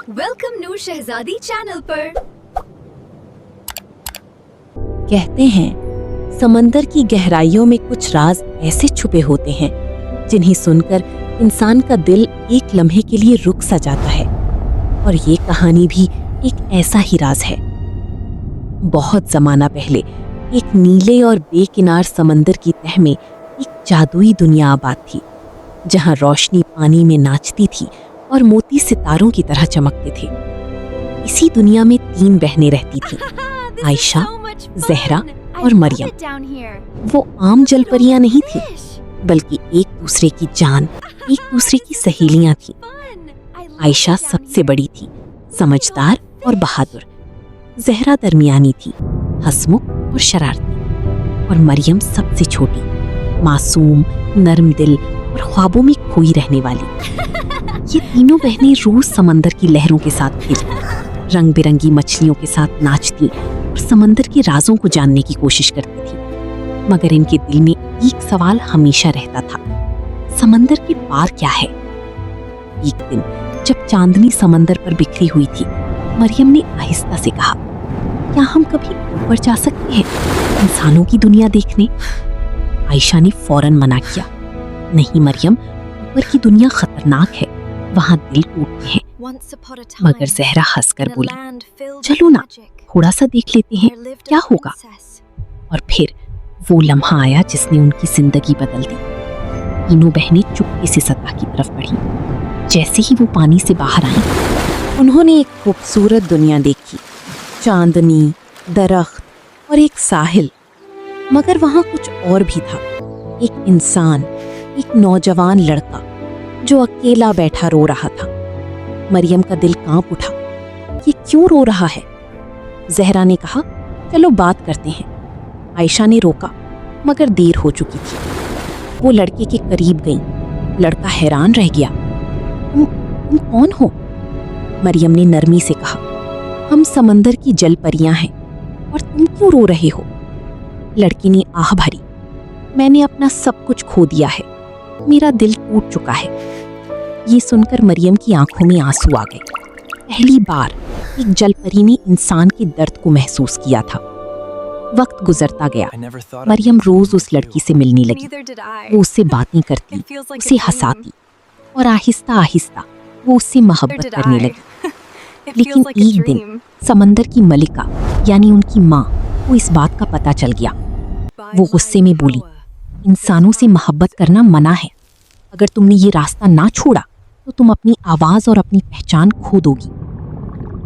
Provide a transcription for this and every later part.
Welcome नूर शहजादी channel पर। कहते हैं समंदर की गहराइयों में कुछ राज ऐसे छुपे होते हैं जिन्हें सुनकर इंसान का दिल एक लम्हे के लिए रुक सा जाता है। और ये कहानी भी एक ऐसा ही राज है। बहुत जमाना पहले एक नीले और बेकिनार समंदर की तह में एक जादुई दुनिया आबाद थी, जहां रोशनी पानी में नाचती थी और मोती सितारों की तरह चमकते थे। इसी दुनिया में 3 बहनें रहती थीं, आयशा, जहरा और मरियम। वो आम जलपरियां नहीं थीं, बल्कि एक दूसरे की जान, एक दूसरे की सहेलियां थीं। आयशा सबसे बड़ी थी, समझदार और बहादुर। जहरा दरमियानी थी, हंसमुख और शरारती। और मरियम सबसे छोटी, मासूम, नर्म दिल और ख्वाबों में खोई रहने वाली। ये तीनों बहनें रोज समंदर की लहरों के साथ खेलती, रंग बिरंगी मछलियों के साथ नाचती और समंदर के राजों को जानने की कोशिश करती थी। मगर इनके दिल में एक सवाल हमेशा रहता था, समंदर के पार क्या है? एक दिन जब चांदनी समंदर पर बिखरी हुई थी, मरियम ने आहिस्ता से कहा, क्या हम कभी ऊपर जा सकते हैं, इंसानों की दुनिया देखने? आयशा ने फौरन मना किया, नहीं मरियम, ऊपर की दुनिया खतरनाक है, वहाँ दिल टूटते हैं। मगर जहरा हंसकर बोली, चलो ना, थोड़ा सा देख लेते हैं क्या होगा। और फिर वो लम्हा आया जिसने उनकी जिंदगी बदल दी। तीनों बहनें चुपके से सतह की तरफ बढ़ीं। जैसे ही वो पानी से बाहर आईं, उन्होंने एक खूबसूरत दुनिया देखी, चांदनी, दरख्त और एक साहिल। मगर वहाँ कुछ और भी था, एक इंसान, एक नौजवान लड़का जो अकेला बैठा रो रहा था। मरियम का दिल कांप उठा, ये क्यों रो रहा है? जहरा ने कहा, चलो बात करते हैं। आयशा ने रोका, मगर देर हो चुकी थी। वो लड़के के करीब गई। लड़का हैरान रह गया, तुम कौन हो? मरियम ने नरमी से कहा, हम समंदर की जल परियां हैं, और तुम क्यों रो रहे हो? लड़की ने आह भरी, मैंने अपना सब कुछ खो दिया है, मेरा दिल टूट चुका है। ये सुनकर मरियम की आंखों में आंसू आ गए। पहली बार एक जलपरी ने इंसान के दर्द को महसूस किया था। वक्त गुजरता गया। मरियम रोज उस लड़की से मिलने लगी। वो उससे बातें करती, उसे हंसाती, और आहिस्ता आहिस्ता वो उससे मोहब्बत करने लगी। लेकिन एक दिन समंदर की मलिका यानी उनकी माँ को इस बात का पता चल गया। वो गुस्से में बोली, इंसानों से मोहब्बत करना मना है। अगर तुमने ये रास्ता ना छोड़ा तो तुम अपनी आवाज और अपनी पहचान खो दोगी।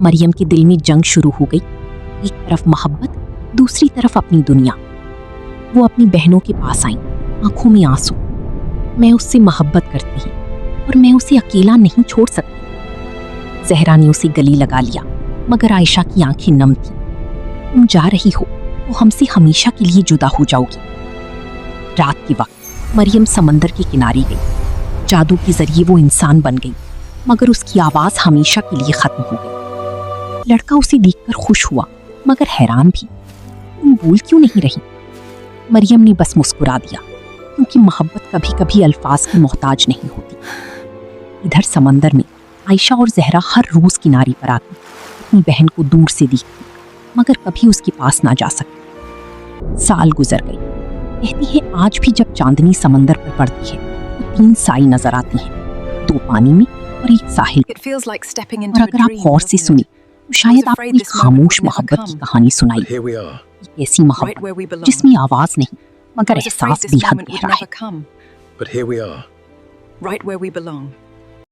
मरियम के दिल में जंग शुरू हो गई, एक तरफ मोहब्बत, दूसरी तरफ अपनी दुनिया। वो अपनी बहनों के पास आई, आंखों में आंसू। मैं उससे मोहब्बत करती हूँ और मैं उसे अकेला नहीं छोड़ सकती। जहरा ने उसे गले लगा लिया, मगर आयशा की आंखें नम थीं। तुम जा रही हो तो हमसे हमेशा के लिए जुदा हो जाओगी। रात के वक्त मरियम समंदर के किनारे गई। जादू के जरिए वो इंसान बन गई, मगर उसकी आवाज हमेशा के लिए खत्म हो गई। लड़का उसे देखकर खुश हुआ, मगर हैरान भी, तुम बोल क्यों नहीं रही? मरियम ने बस मुस्कुरा दिया, क्योंकि मोहब्बत कभी कभी अल्फाज की मोहताज नहीं होती। इधर समंदर में आयशा और जहरा हर रोज किनारे पर आती, अपनी बहन को दूर से देखती, मगर कभी उसके पास ना जा सकती। साल गुजर गई। कहती है आज भी जब चांदनी समंदर पर पड़ती है तो 3 साई नजर आती हैं, 2 पानी में और एक साहिल पर। और अगर आप गौर से सुनी तो शायद आपको एक खामोश मोहब्बत की कहानी सुनाई। एक ऐसी मोहब्बत जिसमें आवाज नहीं, मगर एहसास बेहद गहरा है।